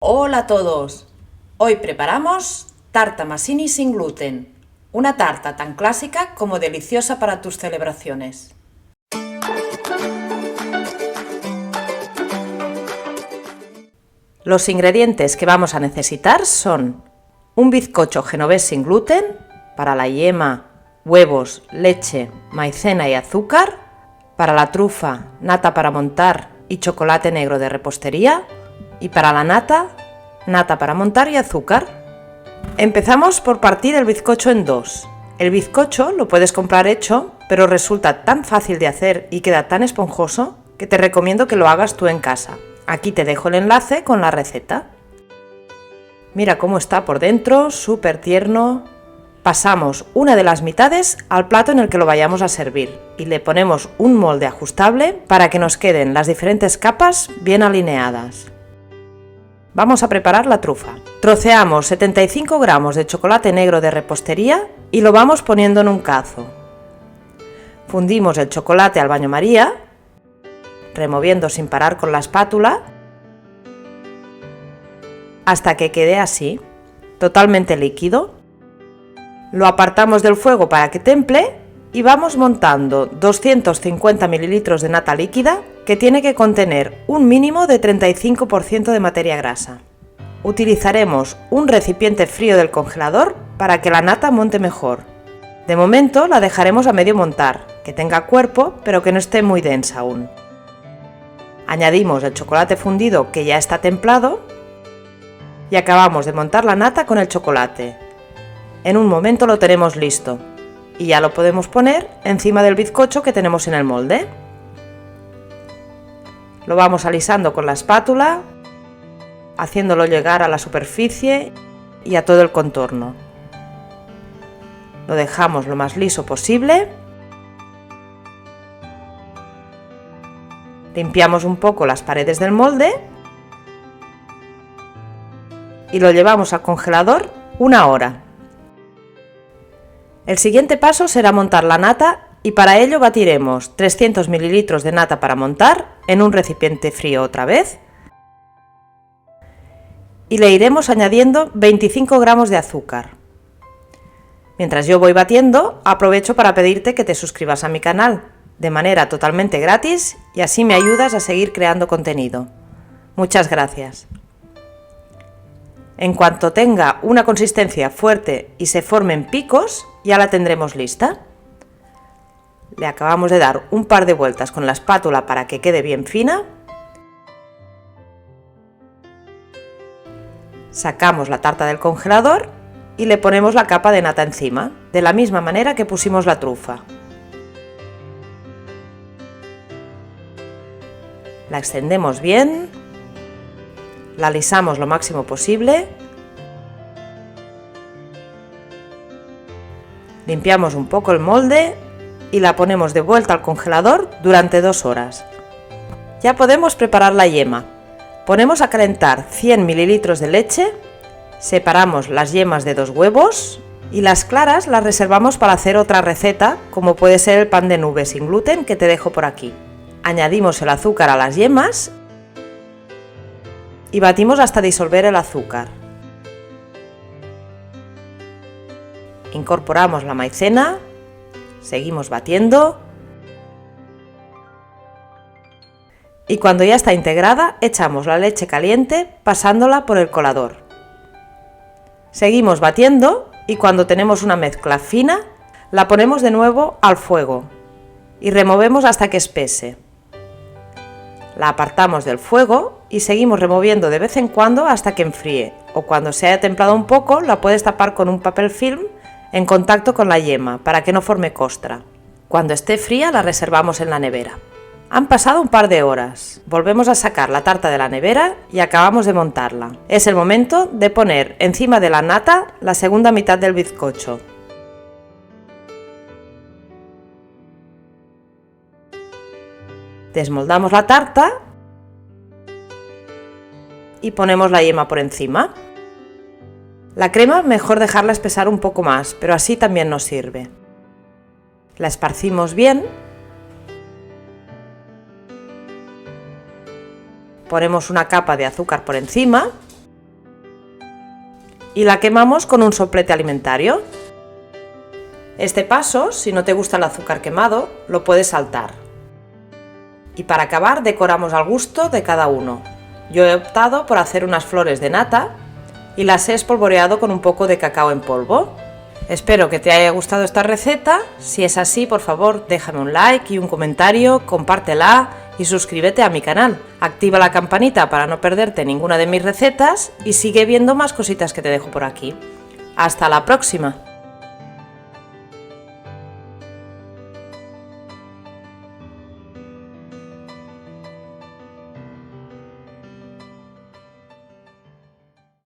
Hola a todos, hoy preparamos tarta Masini sin gluten, una tarta tan clásica como deliciosa para tus celebraciones. Los ingredientes que vamos a necesitar son un bizcocho genovés sin gluten, para la yema, huevos, leche, maicena y azúcar, para la trufa, nata para montar y chocolate negro de repostería, y para la nata para montar y azúcar. Empezamos por partir el bizcocho en dos. El bizcocho lo puedes comprar hecho, pero resulta tan fácil de hacer y queda tan esponjoso que te recomiendo que lo hagas tú en casa. Aquí te dejo el enlace con la receta. Mira cómo está por dentro, súper tierno. Pasamos una de las mitades al plato en el que lo vayamos a servir y le ponemos un molde ajustable para que nos queden las diferentes capas bien alineadas. Vamos a preparar la trufa. Troceamos 75 gramos de chocolate negro de repostería y lo vamos poniendo en un cazo. Fundimos el chocolate al baño María, removiendo sin parar con la espátula, hasta que quede así, totalmente líquido. Lo apartamos del fuego para que temple y vamos montando 250 ml de nata líquida que tiene que contener un mínimo de 35% de materia grasa. Utilizaremos un recipiente frío del congelador para que la nata monte mejor. De momento la dejaremos a medio montar, que tenga cuerpo pero que no esté muy densa aún. Añadimos el chocolate fundido que ya está templado y acabamos de montar la nata con el chocolate. En un momento lo tenemos listo y ya lo podemos poner encima del bizcocho que tenemos en el molde. Lo vamos alisando con la espátula, haciéndolo llegar a la superficie y a todo el contorno. Lo dejamos lo más liso posible. Limpiamos un poco las paredes del molde y lo llevamos al congelador una hora. El siguiente paso será montar la nata y para ello batiremos 300 ml de nata para montar en un recipiente frío otra vez y le iremos añadiendo 25 gramos de azúcar. Mientras yo voy batiendo, aprovecho para pedirte que te suscribas a mi canal de manera totalmente gratis y así me ayudas a seguir creando contenido. Muchas gracias. En cuanto tenga una consistencia fuerte y se formen picos, ya la tendremos lista. Le acabamos de dar un par de vueltas con la espátula para que quede bien fina. Sacamos la tarta del congelador y le ponemos la capa de nata encima, de la misma manera que pusimos la trufa. La extendemos bien, la alisamos lo máximo posible, limpiamos un poco el molde y la ponemos de vuelta al congelador durante 2 horas. Ya podemos preparar la yema. Ponemos a calentar 100 ml de leche, separamos las yemas de 2 huevos y las claras las reservamos para hacer otra receta, como puede ser el pan de nube sin gluten que te dejo por aquí. Añadimos el azúcar a las yemas y batimos hasta disolver el azúcar. Incorporamos la maicena, seguimos batiendo y cuando ya está integrada echamos la leche caliente pasándola por el colador. Seguimos batiendo y cuando tenemos una mezcla fina la ponemos de nuevo al fuego y removemos hasta que espese. La apartamos del fuego y seguimos removiendo de vez en cuando hasta que enfríe, o cuando se haya templado un poco la puedes tapar con un papel film en contacto con la yema para que no forme costra. Cuando esté fría la reservamos en la nevera. Han pasado un par de horas, volvemos a sacar la tarta de la nevera y acabamos de montarla. Es el momento de poner encima de la nata la segunda mitad del bizcocho. Desmoldamos la tarta y ponemos la yema por encima. La crema mejor dejarla espesar un poco más, pero así también nos sirve. La esparcimos bien. Ponemos una capa de azúcar por encima y la quemamos con un soplete alimentario. Este paso, si no te gusta el azúcar quemado, lo puedes saltar. Y para acabar decoramos al gusto de cada uno. Yo he optado por hacer unas flores de nata y las he espolvoreado con un poco de cacao en polvo. Espero que te haya gustado esta receta. Si es así, por favor, déjame un like y un comentario, compártela y suscríbete a mi canal. Activa la campanita para no perderte ninguna de mis recetas y sigue viendo más cositas que te dejo por aquí. ¡Hasta la próxima!